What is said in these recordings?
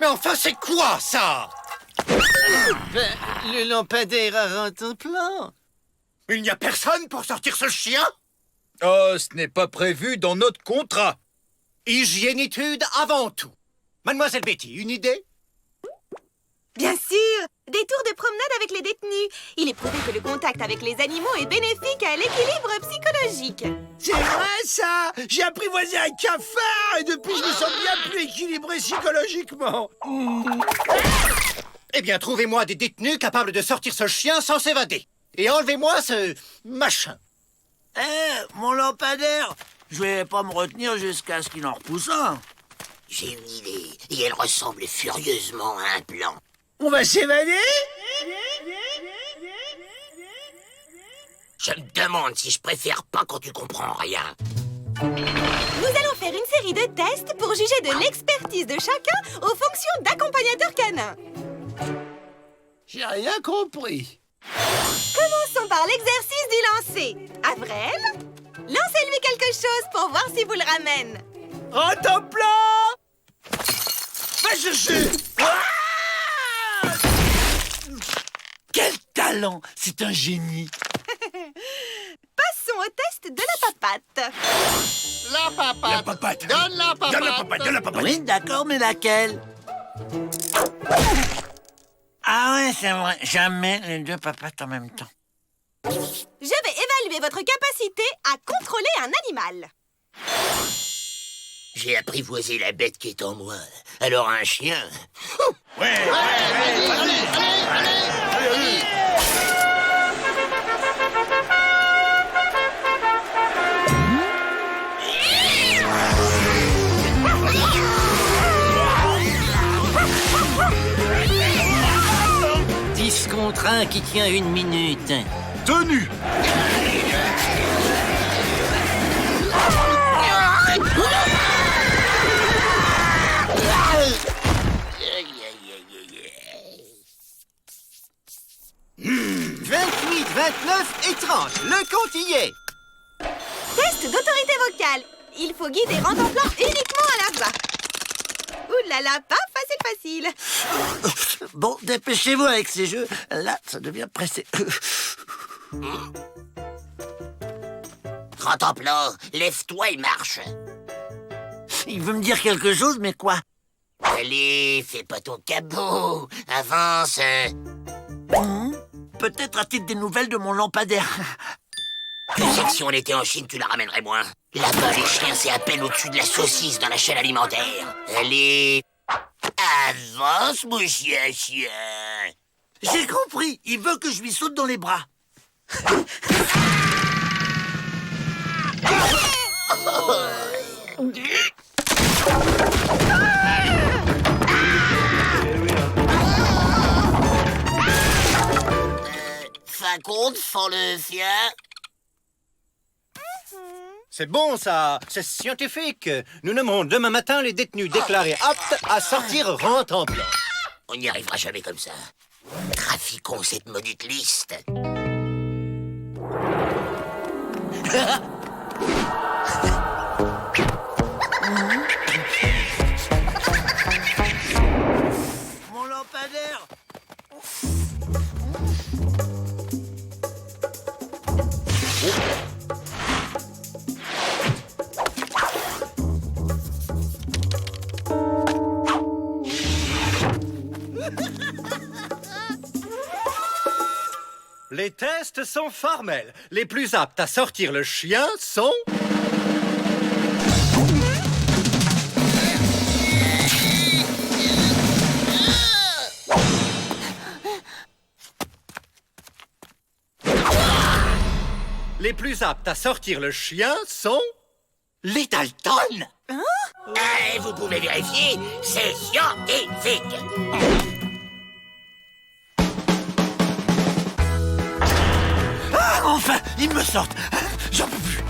Mais enfin, c'est quoi, ça? Le lampadaire a rentré en plan. Il n'y a personne pour sortir ce chien? Oh, ce n'est pas prévu dans notre contrat. Hygiénitude avant tout. Mademoiselle Betty, une idée? Bien sûr! Des tours de promenade avec les détenus. Il est prouvé que le contact avec les animaux est bénéfique à l'équilibre psychologique. C'est vrai, ça! J'ai apprivoisé un cafard et depuis, je me sens bien plus équilibré psychologiquement. Eh bien, trouvez-moi des détenus capables de sortir ce chien sans s'évader. Et enlevez-moi ce machin. Mon lampadaire! Je vais pas me retenir jusqu'à ce qu'il en repousse un. J'ai une idée, et elle ressemble furieusement à un plan. On va s'évader? Je me demande si je préfère pas quand tu comprends rien. Nous allons faire une série de tests pour juger de l'expertise de chacun aux fonctions d'accompagnateur canin. J'ai rien compris. Commençons par l'exercice du lancer. Avril, lancez-lui quelque chose pour voir si vous le ramène. Rentre en plan! Va chercher! Quel talent! C'est un génie! Passons au test de la papate. La papate. La papate. Donne la papate. Donne la papate, donne la papate. Oui, d'accord, mais laquelle? Ah ouais, c'est vrai. Jamais les deux papates en même temps. Je vais évaluer votre capacité à contrôler un animal. J'ai apprivoisé la bête qui est en moi. Alors un chien... Contre 1 qui tient 1 minute. Tenu. « 28, 29 et 30. Le compte y est. Test d'autorité vocale. Il faut guider Rentemplant uniquement à la voix. Ouh là là, pas facile. Bon, dépêchez-vous avec ces jeux. Là, ça devient pressé. Rentemplant, lève-toi et marche. Il veut me dire quelque chose, mais quoi? Allez, fais pas ton cabot. Avance. Peut-être a-t-il des nouvelles de mon lampadaire. Tu sais que si on était en Chine, tu la ramènerais moins. Là-bas, les chiens, c'est à peine au-dessus de la saucisse dans la chaîne alimentaire. Allez, avance, mon chien. J'ai compris. Il veut que je lui saute dans les bras. Faconde, fend le fien. C'est bon, ça. C'est scientifique. Nous nommerons demain matin les détenus déclarés aptes à sortir Rentemplant. On n'y arrivera jamais comme ça. Trafiquons cette maudite liste. Mon lampadaire. Les tests sont formels. Les plus aptes à sortir le chien sont... Les plus aptes à sortir le chien sont... Les Dalton. Vous pouvez vérifier, c'est scientifique. Enfin, ils me sortent. J'en peux plus.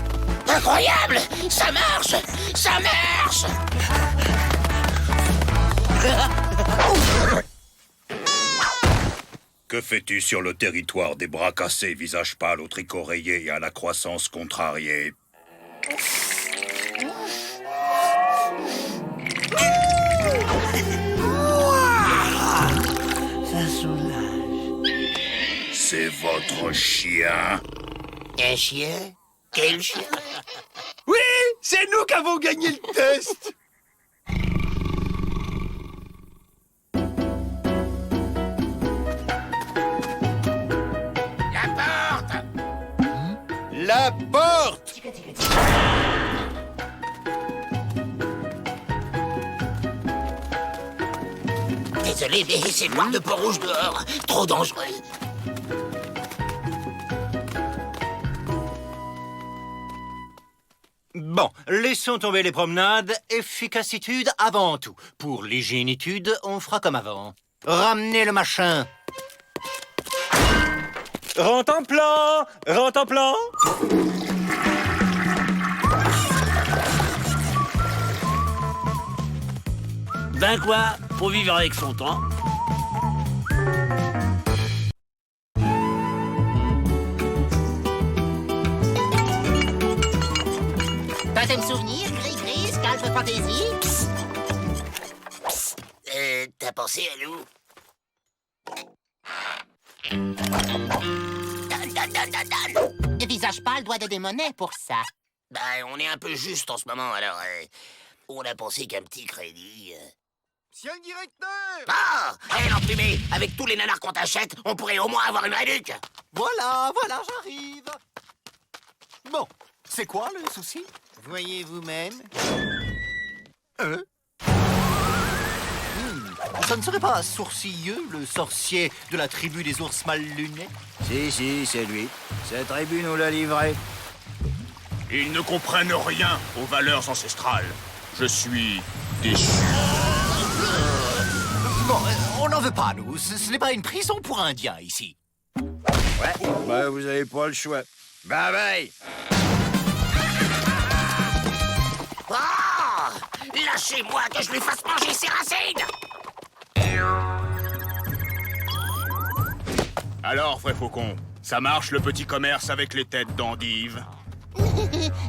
Incroyable! Ça marche! Ça marche! Que fais-tu sur le territoire des bras cassés, visage pâle, au tricot rayé et à la croissance contrariée? Ça soulage. C'est votre chien. Un chien? Quel chien? Oui, c'est nous qui avons gagné le test. La porte! Désolé, mais c'est noir de Port-Rouge dehors. Trop dangereux. Bon, laissons tomber les promenades. Efficacitude avant tout. Pour l'hygiénitude, on fera comme avant. Ramenez le machin. Rentre en plan! Rentre en plan! Ben quoi, faut vivre avec son temps. Totem souvenir, gris-gris, scalp fantaisie. Psst. Psst. T'as pensé à nous? Le visage pâle doit des monnaies pour ça. Ben, on est un peu juste en ce moment, alors on a pensé qu'un petit crédit... Monsieur le directeur! Ah! Hé, l'emplumé! Avec tous les nanars qu'on t'achète, on pourrait au moins avoir une réduc! Voilà, j'arrive. Bon, c'est quoi le souci? Voyez vous-même. Ça ne serait pas Sourcilleux, le sorcier de la tribu des ours mal lunés? Si, c'est lui. Cette tribu nous l'a livré. Ils ne comprennent rien aux valeurs ancestrales. Je suis déçu. Bon, on n'en veut pas, nous. Ce n'est pas une prison pour Indiens, ici. Ouais, bah vous avez pas le choix. Bye bye. Ah! Lâchez-moi que je lui fasse manger ses racines! Alors, vrai faucon, ça marche le petit commerce avec les têtes d'endives?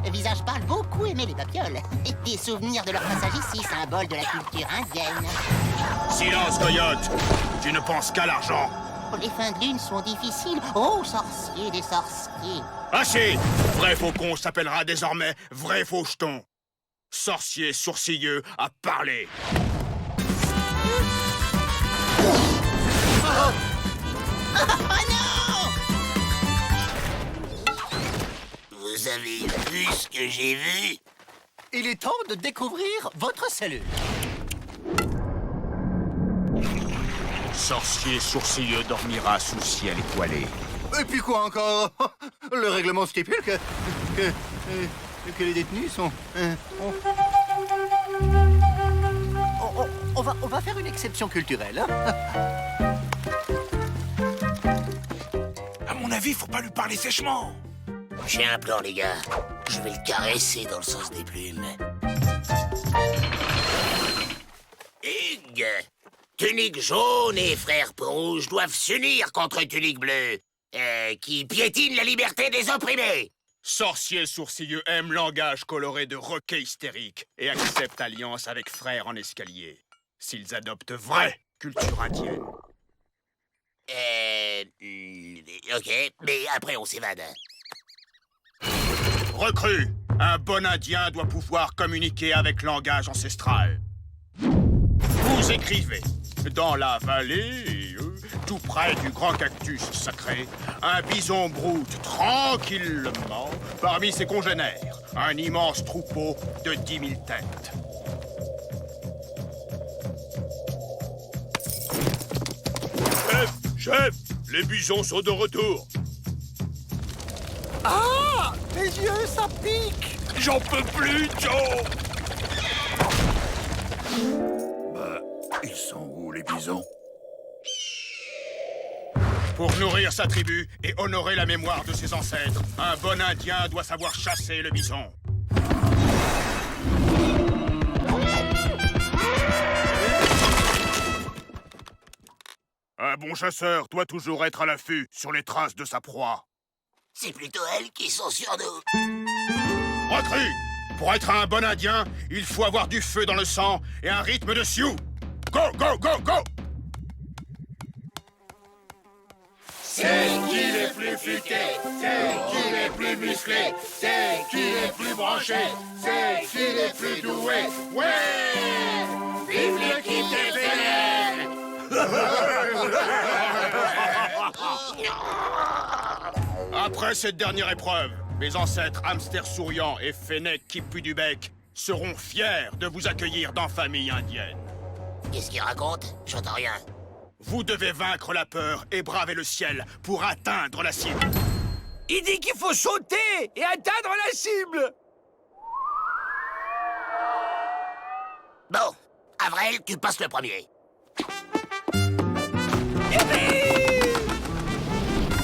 Visage pâle beaucoup aimé les babioles. Des souvenirs de leur passage ici, symbole de la culture indienne. Silence, coyote! Tu ne penses qu'à l'argent! Les fins de lune sont difficiles. Oh, sorcier des sorciers. Assez! Vrai faucon s'appellera désormais vrai faucheton. Sorcier sourcilleux à parler. Vous avez vu ce que j'ai vu? Il est temps de découvrir votre cellule. Sorcier sourcilleux dormira sous ciel étoilé. Et puis quoi encore? Le règlement stipule que les détenus sont... On va faire une exception culturelle. Hein? À mon avis, faut pas lui parler sèchement. J'ai un plan, les gars. Je vais le caresser dans le sens des plumes. Hugues! Tunique jaune et frère rouge doivent s'unir contre Tunique bleue, qui piétine la liberté des opprimés. Sorcier sourcilleux aime langage coloré de requin hystérique et accepte alliance avec frère en escalier. S'ils adoptent vraie culture indienne. Ok, mais après on s'évade. Recrue, un bon indien doit pouvoir communiquer avec langage ancestral. Vous écrivez, dans la vallée, tout près du grand cactus sacré, un bison broute tranquillement parmi ses congénères, un immense troupeau de 10 000 têtes. Chef, les bisons sont de retour. Ah! Les yeux, ça pique! J'en peux plus, Joe! Ils sont où, les bisons? Pour nourrir sa tribu et honorer la mémoire de ses ancêtres, un bon Indien doit savoir chasser le bison. Un bon chasseur doit toujours être à l'affût sur les traces de sa proie. C'est plutôt elles qui sont sur nous. Recrue! Pour être un bon Indien, il faut avoir du feu dans le sang et un rythme de Sioux. Go, go, go, go! C'est qui les plus futés, c'est qui les plus musclés, c'est qui les plus branchés, c'est qui les plus doués. Ouais! Vive l'équipe des Vénères! Après cette dernière épreuve, mes ancêtres hamsters souriants et fennecs qui puent du bec seront fiers de vous accueillir dans famille indienne. Qu'est-ce qu'il raconte? J'entends rien. Vous devez vaincre la peur et braver le ciel pour atteindre la cible. Il dit qu'il faut sauter et atteindre la cible. Bon, Avril, tu passes le premier.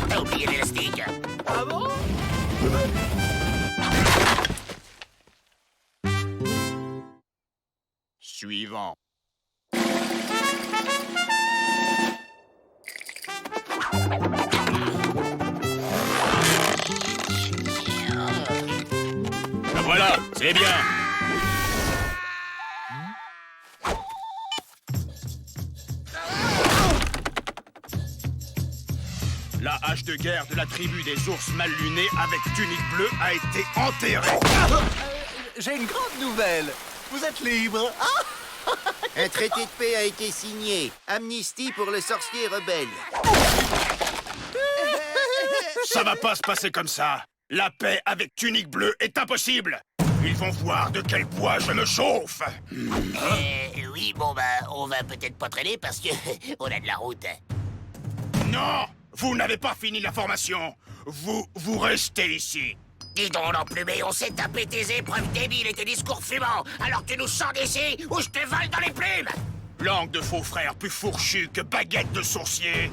T'as oublié l'élastique. Ah bon? Suivant. Ben voilà, c'est bien. La hache de guerre de la tribu des ours mal lunés avec tunique bleue a été enterrée. J'ai une grande nouvelle. Vous êtes libre. Un traité de paix a été signé. Amnistie pour le sorcier rebelle. Ça va pas se passer comme ça. La paix avec tunique bleue est impossible. Ils vont voir de quel bois je me chauffe. Oui, bon, bah, on va peut-être pas traîner parce que on a de la route. Non, vous n'avez pas fini la formation. Vous restez ici. Dis donc, l'emplumé, on s'est tapé tes épreuves débiles et tes discours fumants, alors tu nous sors d'ici ou je te vole dans les plumes. Langue de faux frères plus fourchue que baguette de sourcier.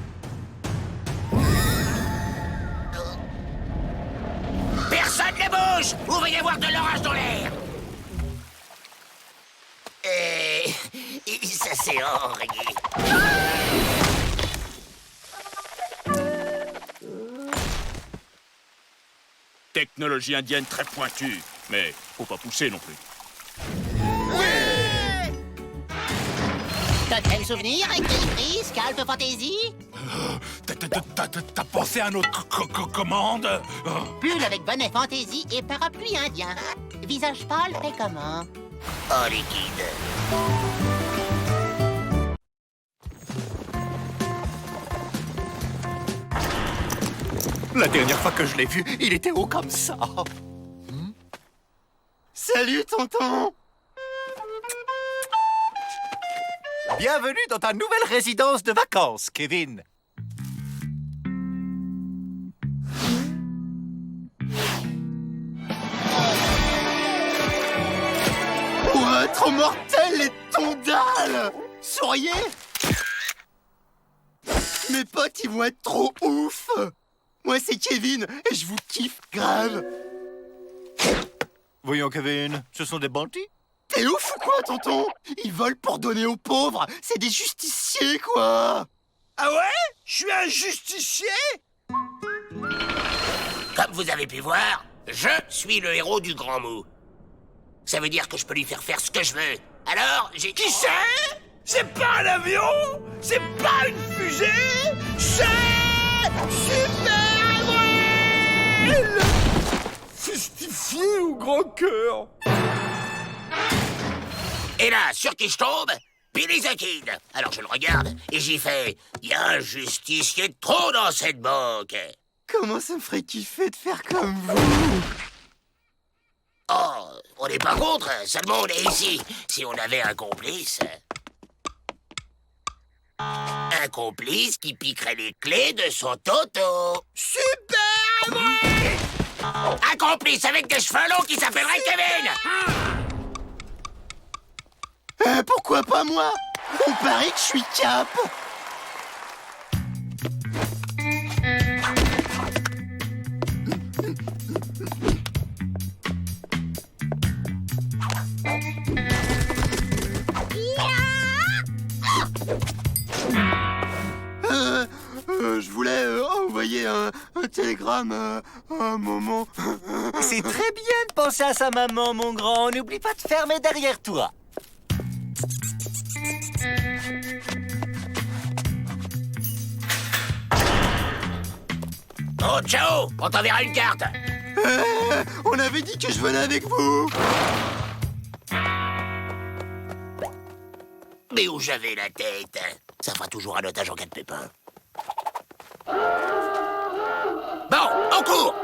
Personne ne bouge! Ou va y avoir de l'orage dans l'air! Et ça c'est enrayé. Technologie indienne très pointue, mais faut pas pousser non plus. Totem souvenir, écrit, scalp fantaisie. T'as pensé à notre commande? Pull avec bonnet fantaisie et parapluie indien. Visage pâle fait comment? Oh, liquide. La dernière fois que je l'ai vu, il était haut comme ça. Salut, tonton. Bienvenue dans ta nouvelle résidence de vacances, Kevin. Pour être mortel, les tondales! Souriez! Mes potes, ils vont être trop ouf! Moi, c'est Kevin, et je vous kiffe grave! Voyons, Kevin, ce sont des bandits? T'es ouf ou quoi, tonton? Ils volent pour donner aux pauvres! C'est des justiciers, quoi! Ah ouais? Je suis un justicier? Comme vous avez pu voir, je suis le héros du Grand Mou. Ça veut dire que je peux lui faire ce que je veux. Alors, j'ai... Qui c'est? C'est pas un avion? C'est pas une fusée? C'est... Super Avril! Justifié au grand cœur! Et là, sur qui je tombe? Billy the Kid. Alors je le regarde et j'y fais... Y a un justicier de trop dans cette banque. Comment ça me ferait kiffer de faire comme vous? Oh, on n'est pas contre, seulement on est ici. Si on avait un complice... Un complice qui piquerait les clés de son toto. Super Avril! Un complice avec des cheveux longs qui s'appellerait Kevin. Pourquoi pas moi? On paraît que je suis cap. envoyer un télégramme à maman. C'est très bien de penser à sa maman, mon grand. N'oublie pas de fermer derrière toi. Oh, ciao! On t'enverra une carte. On avait dit que je venais avec vous. Mais où j'avais la tête? Ça fera toujours un otage en cas de pépin. Bon, on court!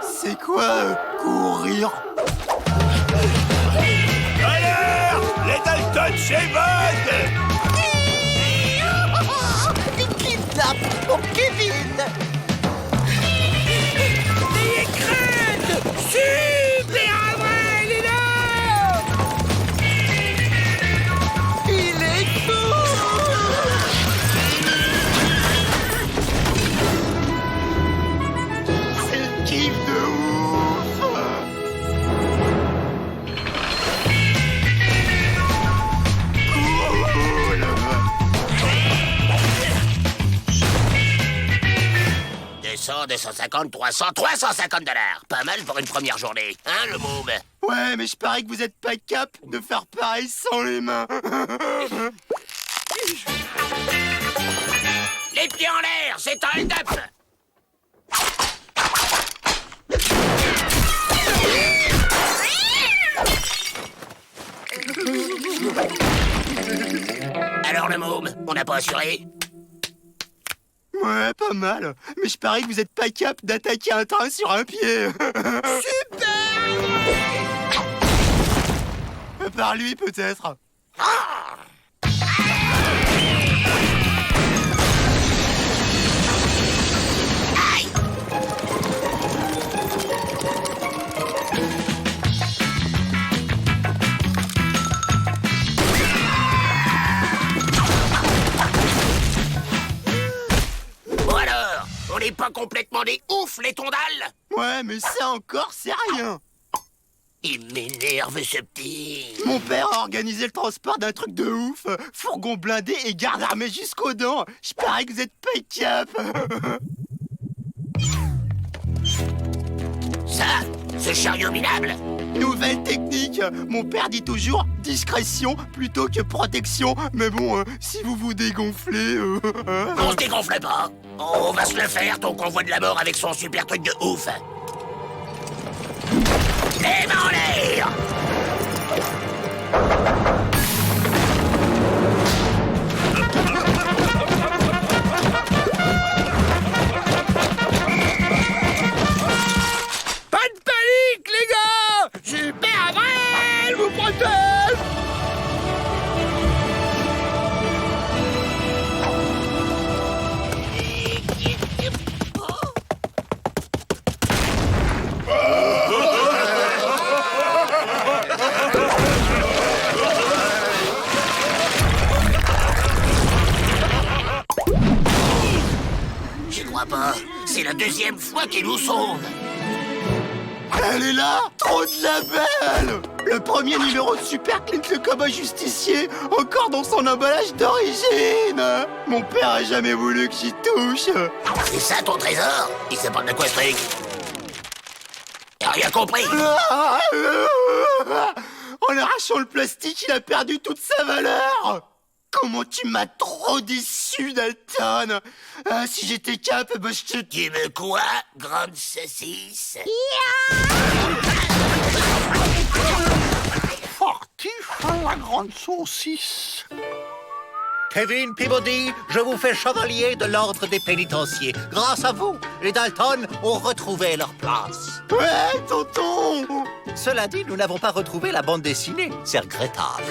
C'est quoi, courir? Alerte! Les Dalton s'évadent! Il kidnappe mon Kevin! N'ayez crainte! Super Avril est là! Il est fou! C'est le kiff de ouf! Cool! 200, 250, 300, 350 $. Pas mal pour une première journée, hein, le môme? Ouais, mais je parie que vous êtes pas cap de faire pareil sans les mains. Les pieds en l'air, c'est un hold-up! Alors, le môme, on n'a pas assuré? Ouais, pas mal. Mais je parie que vous êtes pas cap d'attaquer un train sur un pied. Super! Par lui, peut-être. Bon alors, on n'est pas complètement des oufs, les tondales? Ouais, mais ça encore, c'est rien. Il m'énerve, ce petit. Mon père a organisé le transport d'un truc de ouf. Fourgon blindé et garde armée jusqu'aux dents. Je parie que vous êtes pas cap. Ça, ce chariot minable? Nouvelle technique. Mon père dit toujours discrétion plutôt que protection. Mais bon, si vous vous dégonflez... On se dégonfle pas. On va se le faire, ton convoi de la mort avec son super truc de ouf. Les mains en l'air! Pas de panique, les gars! Super Avril vous protège! J'y crois pas. C'est la deuxième fois qu'il nous sauve. Elle est là. Trop de labels. Le premier numéro de Super Clint le cowboy justicier, encore dans son emballage d'origine. Mon père a jamais voulu que j'y touche. C'est ça ton trésor? Il se parle de quoi, ce truc? T'as rien compris? En arrachant le plastique, il a perdu toute sa valeur. Comment tu m'as trop déçu, Dalton. Si j'étais cap, bah je te... Tu veux quoi, grande saucisse? Fortiche la grande saucisse. Kevin Peabody, je vous fais chevalier de l'ordre des pénitenciers. Grâce à vous, les Dalton ont retrouvé leur place. Ouais, tonton. Cela dit, nous n'avons pas retrouvé la bande dessinée. C'est regrettable.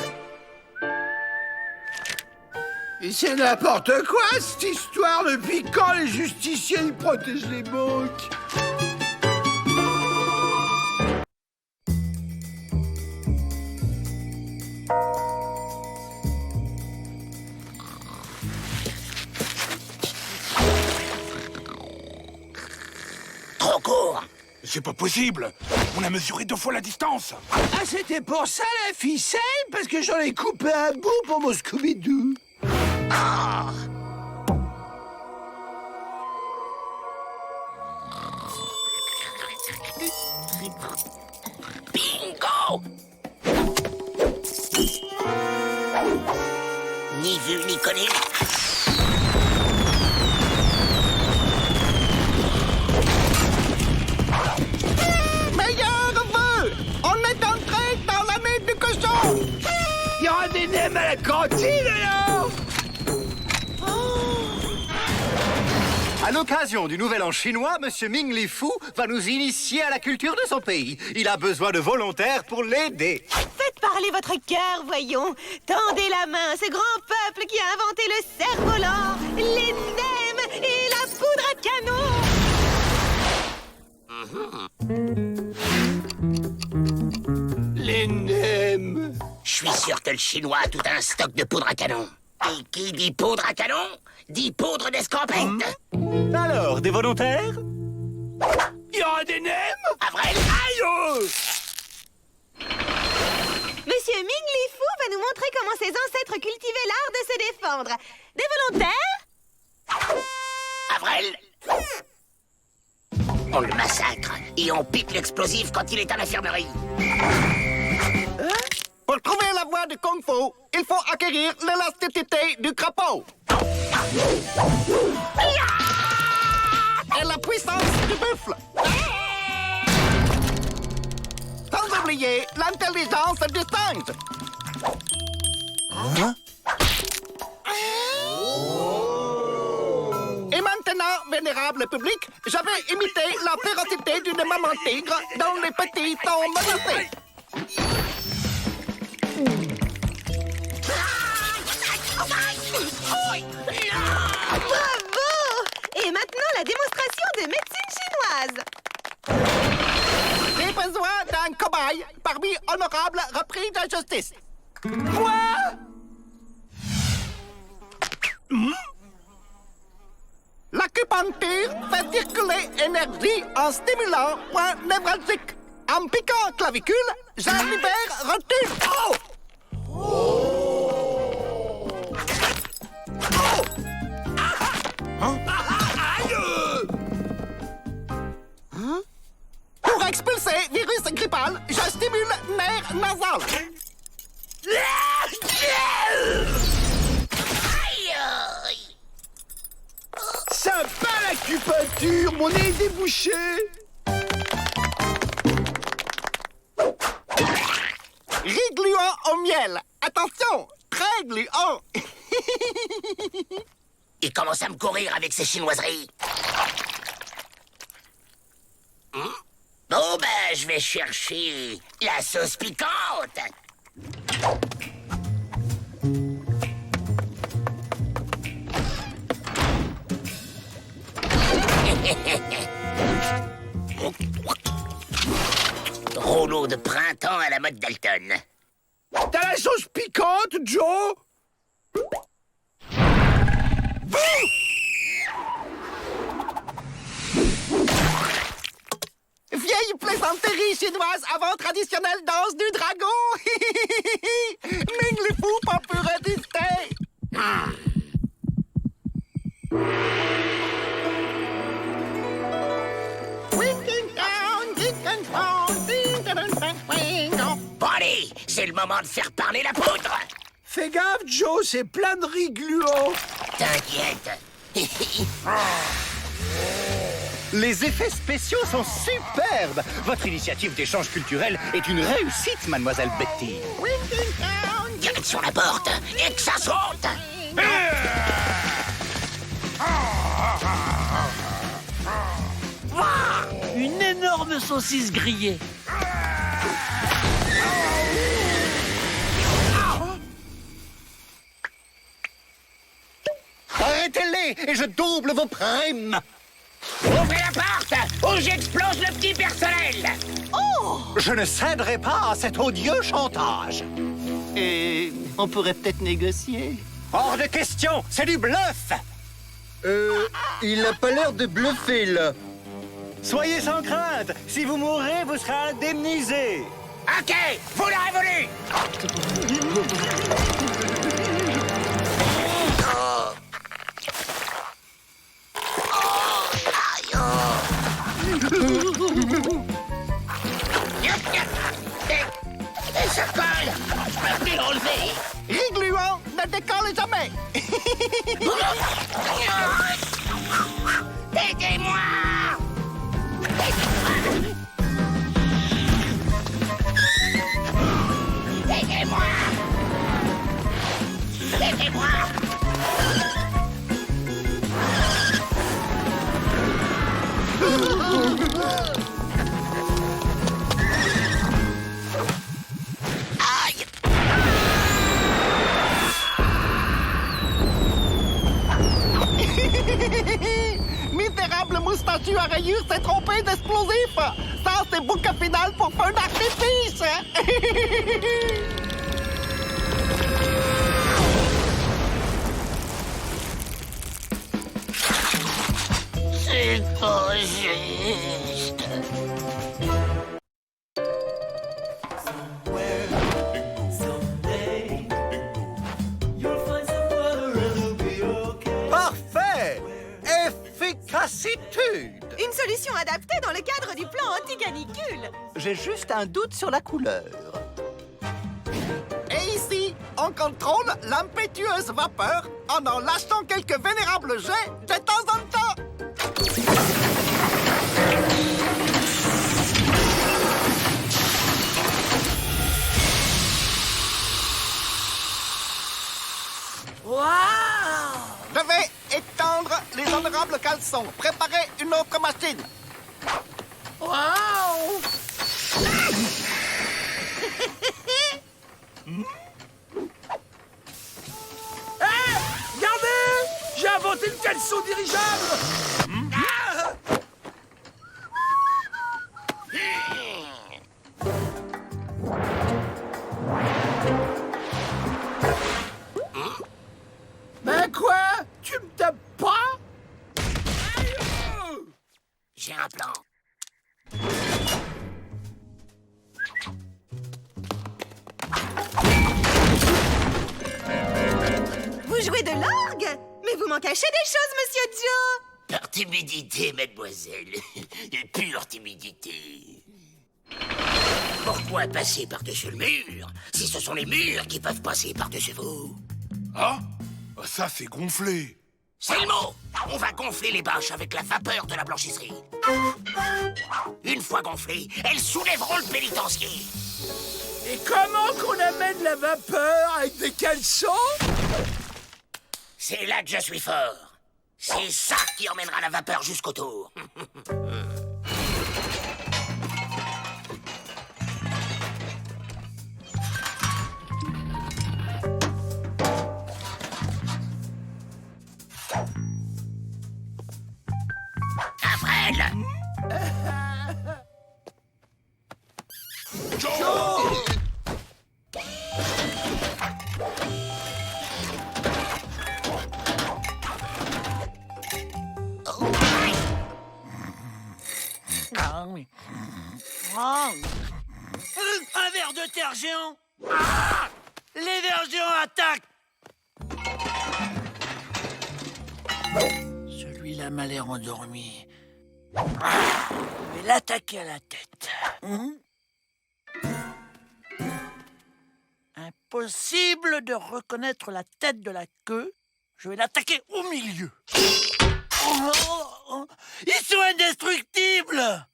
C'est n'importe quoi, cette histoire. Depuis quand les justiciers, ils protègent les banques? Trop court. C'est pas possible! On a mesuré 2 fois la distance! Ah, c'était pour ça la ficelle? Parce que j'en ai coupé un bout pour mon Scooby-Doo. vu ni connu. Meilleur vœu! On est entré dans l'année du cochon! Il y aura des nems à la cantine, alors! À l'occasion du Nouvel An chinois, Monsieur Ming Li Fu va nous initier à la culture de son pays. Il a besoin de volontaires pour l'aider. Faites parler votre cœur, voyons. Tendez la main à ce grand peuple qui a inventé le cerf-volant, les nems et la poudre à canon. Les nems! Je suis sûr que le Chinois a tout un stock de poudre à canon. Et qui dit poudre à canon, dit poudre d'escampette. Alors, des volontaires? Il y aura des nems! Avril, Aïe! Monsieur Ming Li Fu va nous montrer comment ses ancêtres cultivaient l'art de se défendre. Des volontaires? Avril. On le massacre et on pique l'explosif quand il est à l'infirmerie. Pour trouver la voie du Kung Fu, il faut acquérir l'élasticité du crapaud. Et la puissance du buffle. Sans oublier l'intelligence du singe. Et maintenant, vénérable public, je vais imiter la férocité d'une maman tigre dont les petits sont menacés. Bravo! Et maintenant, la démonstration de médecine chinoise. J'ai besoin d'un cobaye parmi honorables repris de justice. Quoi? L'acupuncture fait circuler énergie en stimulant point névralgique. En piquant clavicule, je libère rotule. Oh! Pour expulser virus grippal, je stimule nerf nasal. Sympa l'acupuncture, mon nez est débouché. Riz gluant au miel. Attention, très gluant. Il commence à me courir avec ses chinoiseries. Bon, ben, je vais chercher la sauce piquante. Rouleau de printemps à la mode Dalton. T'as la sauce piquante, Joe? Vieille plaisanterie chinoise avant traditionnelle danse du dragon. Ming Li Fu pas pu résister. Bon allez, c'est le moment de faire parler la poudre. Fais gaffe, Joe, c'est plein de riz gluant. T'inquiète. Les effets spéciaux sont superbes. Votre initiative d'échange culturel est une réussite, mademoiselle Betty. Direction la porte et que ça saute. Une énorme saucisse grillée. Arrêtez-les et je double vos primes. Ouvrez la porte ou j'explose le petit personnel. Je ne céderai pas à cet odieux chantage. Et on pourrait peut-être négocier. Hors de question, c'est du bluff. Il a pas l'air de bluffer, là. Soyez sans crainte, si vous mourrez, vous serez indemnisé. Ok, vous l'aurez voulu. Et ça colle. Je peux plus l'enlever. Riz gluant ne décolle jamais. Aidez-moi! Aidez-moi! Aidez-moi! Aïe! Misérable moustachu à rayures s'est trompé d'explosif. Ça, c'est bouquet final pour feu d'artifice. C'est pas juste. Parfait! Efficacitude! Une solution adaptée dans le cadre du plan anti-canicule. J'ai juste un doute sur la couleur. Et ici, on contrôle l'impétueuse vapeur en lâchant quelques vénérables jets de temps en temps. Je vais étendre les honorables caleçons. Préparez une autre machine. Regardez! J'ai inventé une caleçon dirigeable! Ben quoi? Tu me tapes pas? J'ai un plan. Vous jouez de l'orgue? Mais vous m'en cachez des choses, Monsieur Joe. Par timidité, mademoiselle. De pure timidité. Pourquoi passer par-dessus le mur si ce sont les murs qui peuvent passer par-dessus vous? Ah, ça c'est gonflé. C'est le mot! On va gonfler les bâches avec la vapeur de la blanchisserie. Une fois gonflées, elles soulèveront le pénitencier. Et comment qu'on amène la vapeur avec des caleçons? C'est là que je suis fort. C'est ça qui emmènera la vapeur jusqu'au tour. Avril! Un ver de terre géant! Ah! Les vers géants attaquent! Celui-là m'a l'air endormi. Je vais l'attaquer à la tête. Impossible de reconnaître la tête de la queue. Je vais l'attaquer au milieu. Ils sont indestructibles!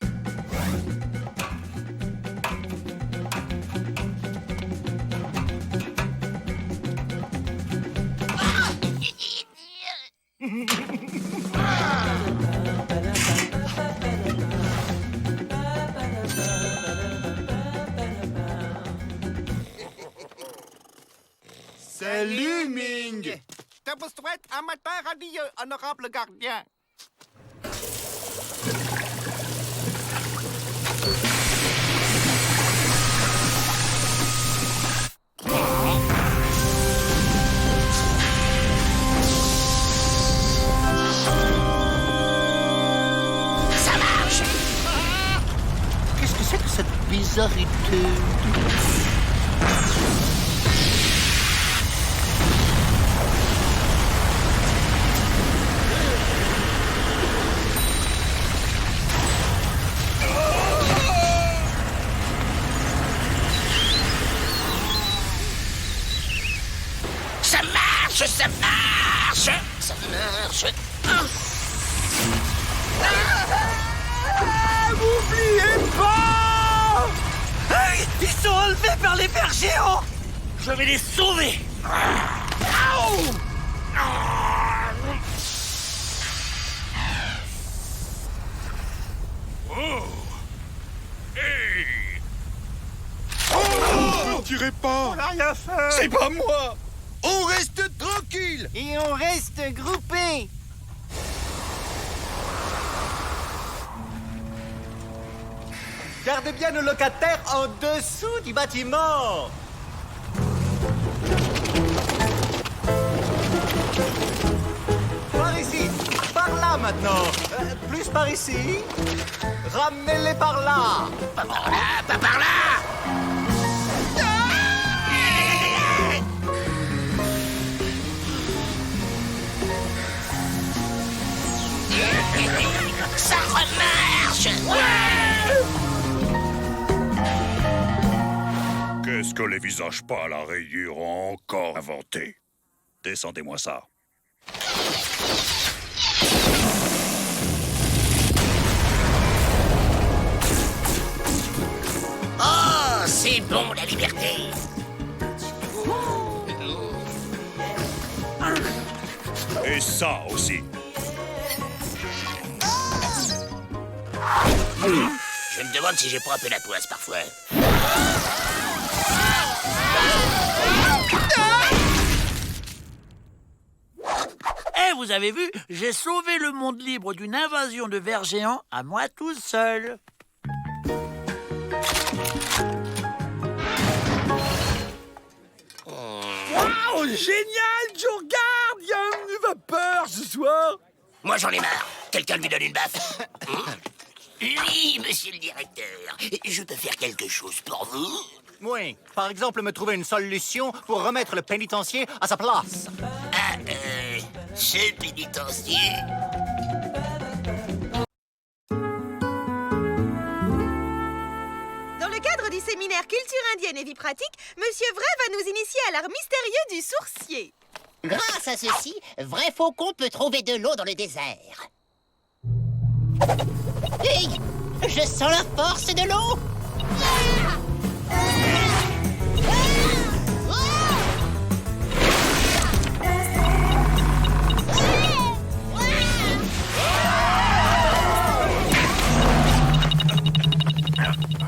Salut, Ming! Je vous souhaite un matin radieux, honorable gardien. Ça marche! Qu'est-ce que c'est que cette bizarreté? Ça marche! sont enlevés par les vers géants. Je vais les sauver. Ne tirez pas. On n'a rien fait. C'est pas moi. On reste tranquille. Et on reste groupés. Gardez bien nos locataires en dessous du bâtiment. Par ici, par là maintenant. Plus par ici. Ramenez-les par là. Pas par là, pas par là. Ça remarche. Qu'est-ce que les visages pas à la rayure ont encore inventé? Descendez-moi ça. Oh, c'est bon la liberté. Et ça aussi. Je me demande si j'ai pas un peu la poisse parfois. Eh, vous avez vu, j'ai sauvé le monde libre d'une invasion de vers géants à moi tout seul. Waouh, génial, Joe Garde. Il y a une vapeur ce soir. Moi j'en ai marre. Quelqu'un lui donne une baffe. Oui, monsieur le directeur. Je peux faire quelque chose pour vous? Oui, par exemple, me trouver une solution pour remettre le pénitencier à sa place. Ah, ce pénitencier. Dans le cadre du séminaire Culture indienne et vie pratique, Monsieur Vrai va nous initier à l'art mystérieux du sourcier. Grâce à ceci, Vrai Faucon peut trouver de l'eau dans le désert. Hey, je sens la force de l'eau.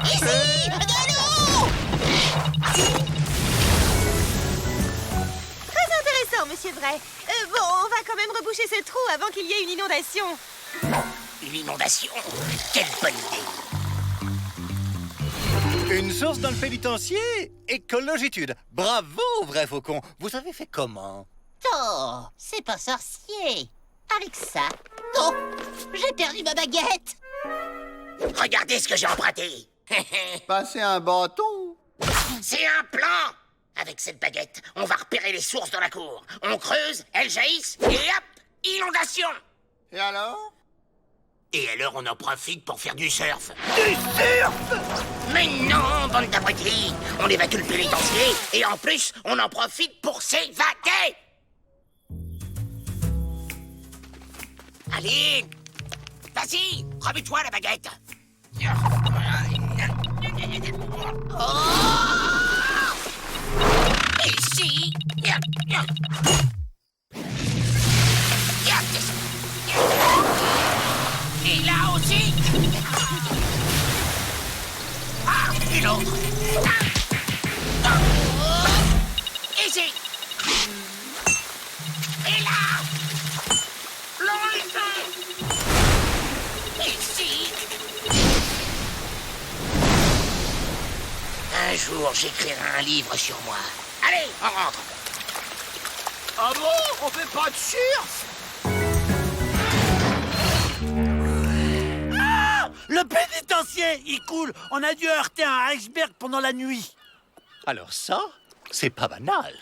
Ici, de l'eau. Très intéressant, Monsieur Vrai. Bon, on va quand même reboucher ce trou avant qu'il y ait une inondation. Une inondation? Quelle bonne idée! Une source dans le pénitencier? Écologitude. Bravo, Vrai Faucon. Vous avez fait comment? Oh, c'est pas sorcier. Avec ça, oh, j'ai perdu ma baguette. Regardez ce que j'ai emprunté! Passer un bâton. C'est un plan! Avec cette baguette, on va repérer les sources dans la cour. On creuse, elles jaillissent, et hop! Inondation! Et alors? Et alors on en profite pour faire du surf. Du surf! Mais non, bande d'abrutis! On évacue le pénitencier, et en plus, on en profite pour s'évaquer! Allez! Vas-y, remets-toi la baguette! Oh! Ici! Et là aussi! Ah! Et l'autre! Ici! Et là! L'autre! Ici! Un jour, j'écrirai un livre sur moi. Allez, on rentre! Ah bon? On fait pas de surf? Le pénitencier, il coule. On a dû heurter un iceberg pendant la nuit. Alors ça, c'est pas banal.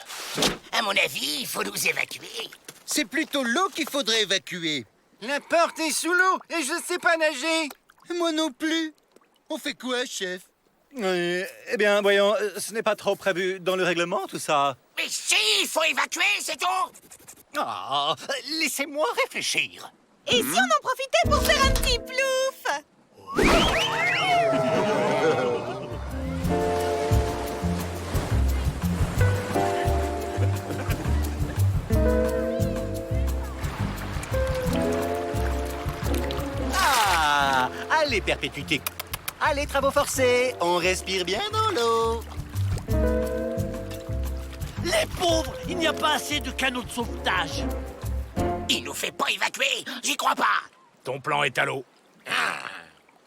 À mon avis, il faut nous évacuer. C'est plutôt l'eau qu'il faudrait évacuer. La porte est sous l'eau et je sais pas nager. Moi non plus. On fait quoi, chef? Eh bien, voyons, ce n'est pas trop prévu dans le règlement, tout ça. Mais si, il faut évacuer, c'est tout! Ah, laissez-moi réfléchir. Et si on en profitait pour faire un petit plouf? Allez, perpétuité. Allez, travaux forcés. On respire bien dans l'eau. Les pauvres, il n'y a pas assez de canaux de sauvetage. Il nous fait pas évacuer, j'y crois pas. Ton plan est à l'eau.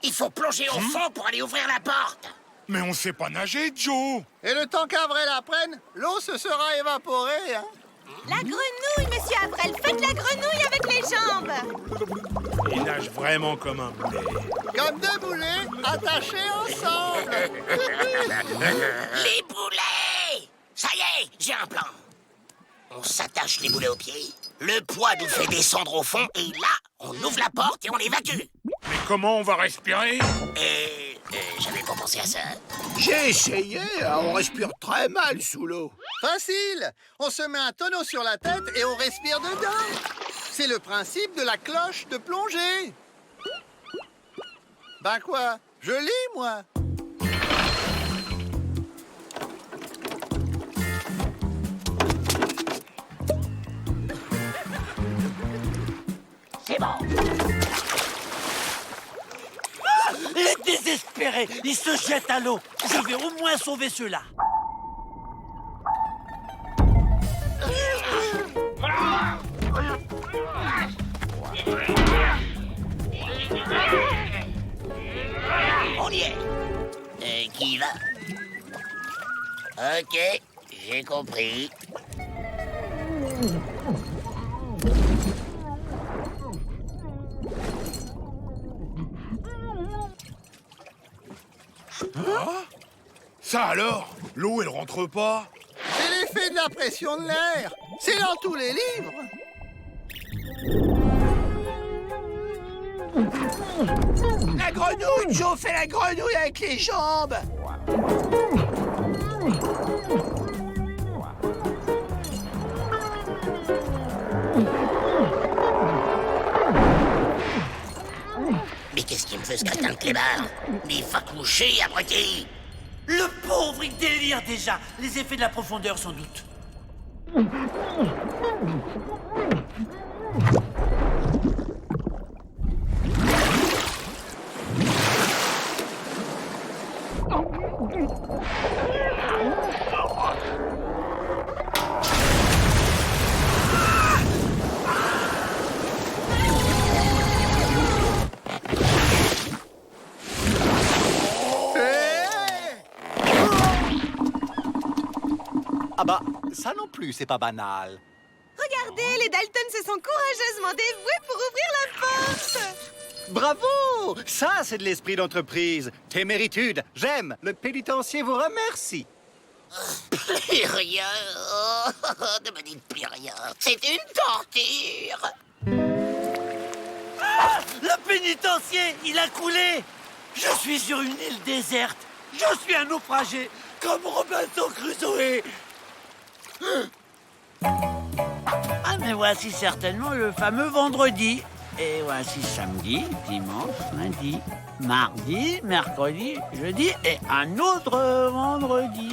Il faut plonger au fond pour aller ouvrir la porte. Mais on sait pas nager, Joe. Et le temps qu'Avrel apprenne, l'eau se sera évaporée, hein. La grenouille, monsieur Avrel. Faites la grenouille avec les jambes. Il nage vraiment comme un boulet. Comme deux boulets attachés ensemble. Les boulets! Ça y est, j'ai un plan. On s'attache les boulets aux pieds, le poids nous fait descendre au fond, et là, on ouvre la porte et on évacue. Mais comment on va respirer? J'avais pas pensé à ça. J'ai essayé, on respire très mal sous l'eau. Facile. On se met un tonneau sur la tête et on respire dedans. C'est le principe de la cloche de plongée. Ben quoi? Je lis, moi. C'est bon. Les désespérés, ils se jettent à l'eau. Je vais au moins sauver ceux-là. On y est. Qui y va? Ok, j'ai compris. Ça alors? L'eau, elle rentre pas? C'est l'effet de la pression de l'air. C'est dans tous les livres. La grenouille, Joe fait la grenouille avec les jambes. Mais qu'est-ce qu'il me fait ce crétin de clébard? Mais va coucher, abruti! Le pauvre, il délire déjà. Les effets de la profondeur, sans doute. Ah bah, ça non plus, c'est pas banal. Regardez, les Dalton se sont courageusement dévoués pour ouvrir la porte. Bravo! Ça, c'est de l'esprit d'entreprise. Téméritude, j'aime. Le pénitencier vous remercie. Plus rien. Ne me dites plus rien. C'est une torture. Ah, le pénitencier, il a coulé. Je suis sur une île déserte. Je suis un naufragé, comme Robinson Crusoe. Ah, mais voici certainement le fameux vendredi. Et voici samedi, dimanche, lundi, mardi, mercredi, jeudi et un autre vendredi.